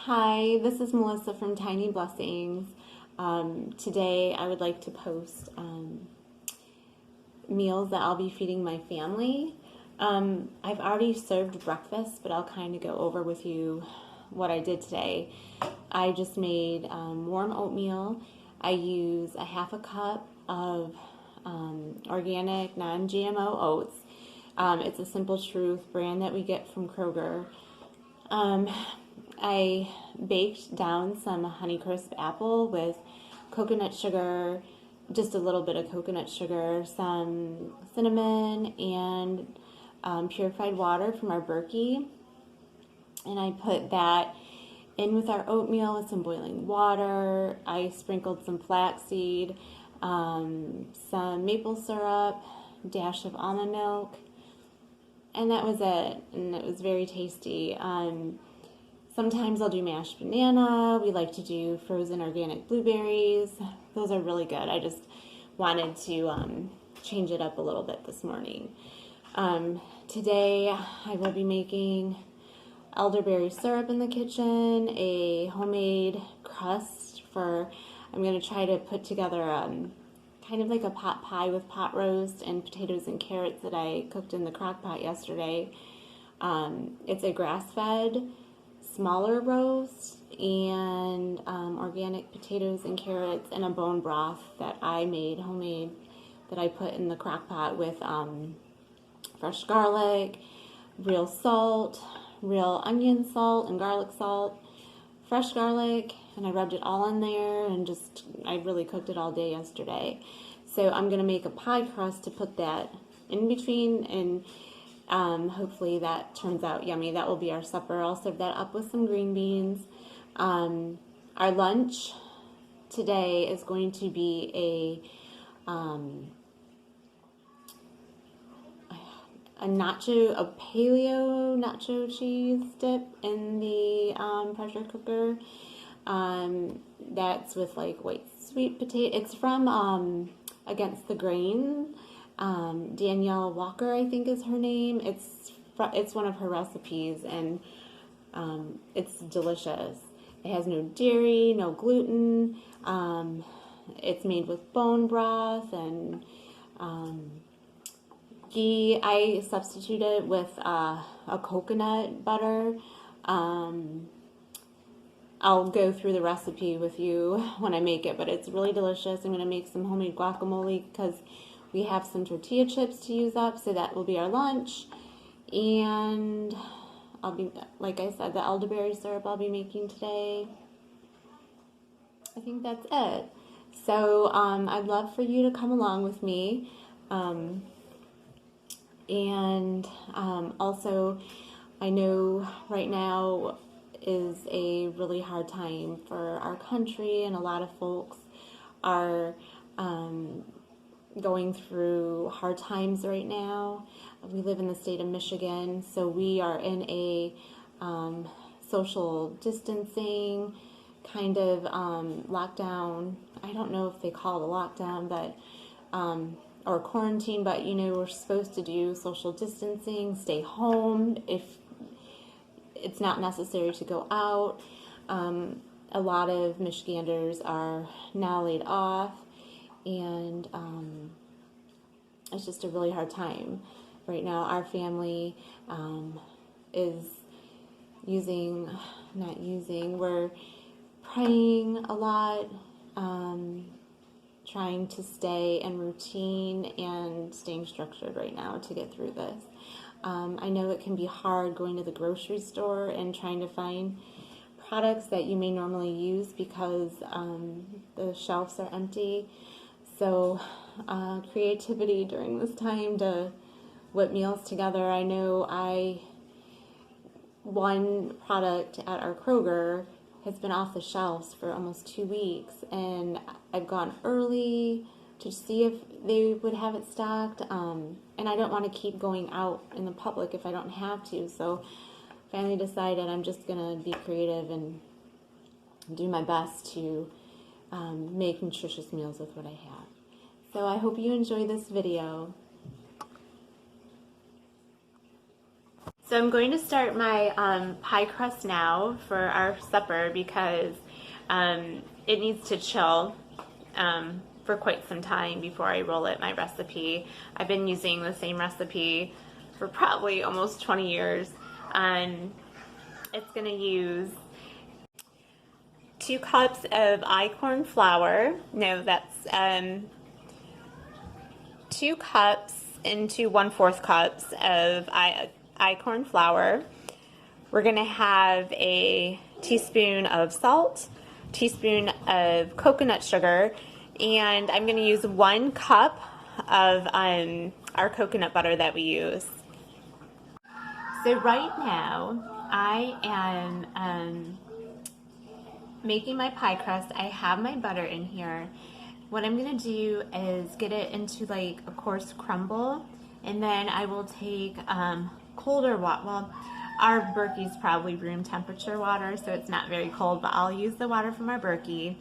Hi, this is Melissa from Tiny Blessings. Today I would like to post meals that I'll be feeding my family. I've already served breakfast, but I'll kind of go over with you what I did today. I just made warm oatmeal. I use a half a cup of organic non-GMO oats. It's a Simple Truth brand that we get from Kroger. I baked down some Honeycrisp apple with coconut sugar, just a little bit of coconut sugar, some cinnamon, and purified water from our Berkey. And I put that in with our oatmeal with some boiling water. I sprinkled some flaxseed, some maple syrup, dash of almond milk, and that was it. And it was very tasty. Sometimes I'll do mashed banana. We like to do frozen organic blueberries. Those are really good. I just wanted to change it up a little bit this morning. Today I will be making elderberry syrup in the kitchen, a homemade crust I'm going to try to put together kind of like a pot pie with pot roast and potatoes and carrots that I cooked in the crock pot yesterday. It's a grass-fed smaller roast and organic potatoes and carrots and a bone broth that I made homemade that I put in the crock pot with fresh garlic, real salt, real onion salt and garlic salt, fresh garlic, and I rubbed it all in there and I really cooked it all day yesterday. So I'm going to make a pie crust to put that in between, and hopefully that turns out yummy. That will be our supper. I'll serve that up with some green beans. Our lunch today is going to be a paleo nacho cheese dip in the pressure cooker. That's with like white sweet potato. It's from Against the Grain. Danielle Walker, I think is her name. It's one of her recipes, and it's delicious. It has no dairy, no gluten. It's made with bone broth and ghee. I substitute it with a coconut butter. I'll go through the recipe with you when I make it, but it's really delicious. I'm going to make some homemade guacamole because we have some tortilla chips to use up, so that will be our lunch. And like I said, the elderberry syrup I'll be making today. I think that's it. So I'd love for you to come along with me. Also, I know right now is a really hard time for our country, and a lot of folks are going through hard times right now. We live in the state of Michigan, so we are in a social distancing kind of lockdown. I don't know if they call it a lockdown, but or quarantine, but we're supposed to do social distancing, stay home if it's not necessary to go out. A lot of Michiganders are now laid off, and it's just a really hard time right now. Our family is we're praying a lot, trying to stay in routine and staying structured right now to get through this. I know it can be hard going to the grocery store and trying to find products that you may normally use because the shelves are empty. So creativity during this time to whip meals together. I know one product at our Kroger has been off the shelves for almost 2 weeks, and I've gone early to see if they would have it stocked, and I don't want to keep going out in the public if I don't have to, so finally decided I'm just going to be creative and do my best to make nutritious meals with what I have. So I hope you enjoy this video. So I'm going to start my pie crust now for our supper because it needs to chill for quite some time before I roll it my recipe. I've been using the same recipe for probably almost 20 years. It's going to use 2 cups of einkorn flour. No, that's 2 cups into 1/4 cups of einkorn flour. We're going to have a teaspoon of salt, teaspoon of coconut sugar, and I'm going to use 1 cup of our coconut butter that we use. So right now I am making my pie crust. I have my butter in here. What I'm going to do is get it into like a coarse crumble, and then I will take colder water. Well, our Berkey's probably room temperature water, so it's not very cold, but I'll use the water from our Berkey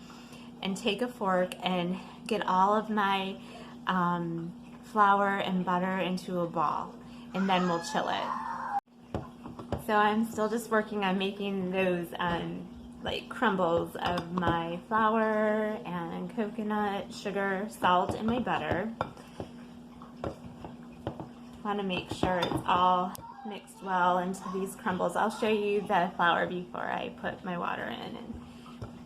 and take a fork and get all of my flour and butter into a ball, and then we'll chill it. So I'm still just working on making those like crumbles of my flour and coconut, sugar, salt, and my butter. Want to make sure it's all mixed well into these crumbles. I'll show you the flour before I put my water in and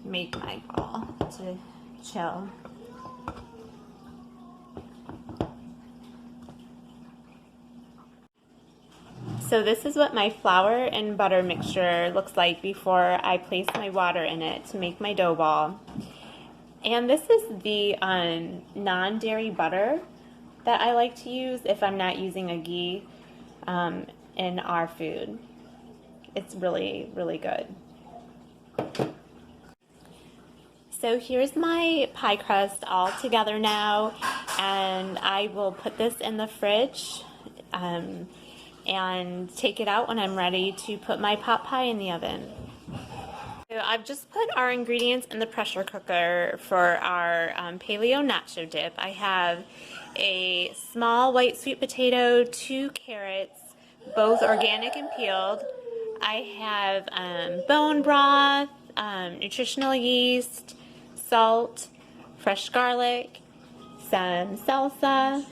make my ball to chill. So this is what my flour and butter mixture looks like before I place my water in it to make my dough ball. And this is the non-dairy butter that I like to use if I'm not using a ghee in our food. It's really, really good. So here's my pie crust all together now, and I will put this in the fridge and take it out when I'm ready to put my pot pie in the oven. So I've just put our ingredients in the pressure cooker for our paleo nacho dip. I have a small white sweet potato, 2 carrots, both organic and peeled. I have bone broth, nutritional yeast, salt, fresh garlic, some salsa,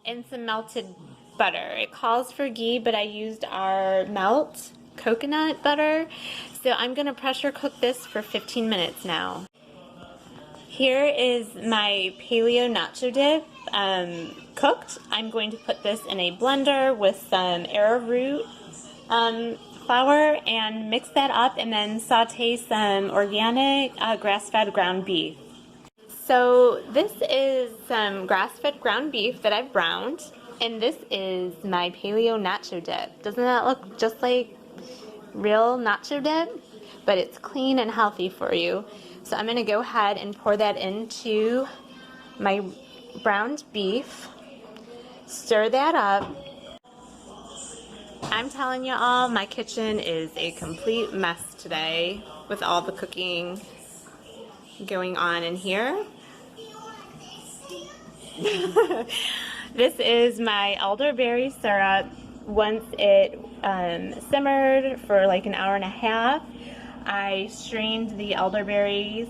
and some melted butter. It calls for ghee, but I used our melt coconut butter. So I'm going to pressure cook this for 15 minutes now. Here is my paleo nacho dip cooked. I'm going to put this in a blender with some arrowroot flour and mix that up, and then saute some organic grass-fed ground beef. So this is some grass-fed ground beef that I've browned, and this is my paleo nacho dip. Doesn't that look just like real nacho dip? But it's clean and healthy for you. So I'm going to go ahead and pour that into my browned beef. Stir that up. I'm telling you all, my kitchen is a complete mess today with all the cooking going on in here. This is my elderberry syrup. Once it simmered for like an hour and a half, I strained the elderberries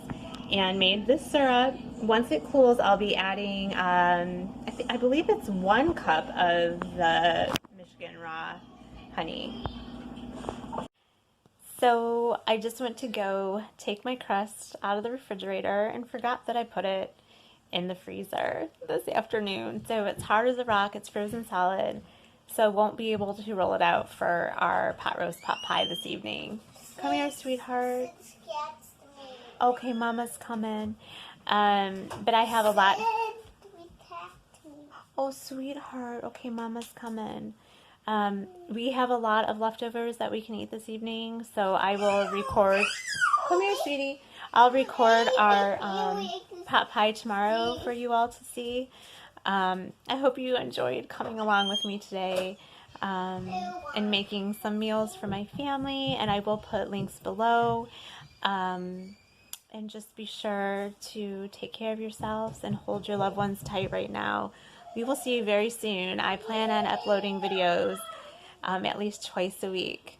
and made this syrup. Once it cools, I'll be adding, I believe it's 1 cup of the Michigan raw honey. So I just went to go take my crust out of the refrigerator and forgot that I put it in the freezer this afternoon. So it's hard as a rock, it's frozen solid, so won't be able to roll it out for our pot roast pot pie this evening. Come here, sweetheart. Okay, Mama's coming. But I have a lot. Oh, sweetheart. Okay, Mama's coming. We have a lot of leftovers that we can eat this evening, so I will record. Come here, sweetie. I'll record our pot pie tomorrow for you all to see. I hope you enjoyed coming along with me today and making some meals for my family, and I will put links below. And just be sure to take care of yourselves and hold your loved ones tight right now. We will see you very soon. I plan on uploading videos at least twice a week.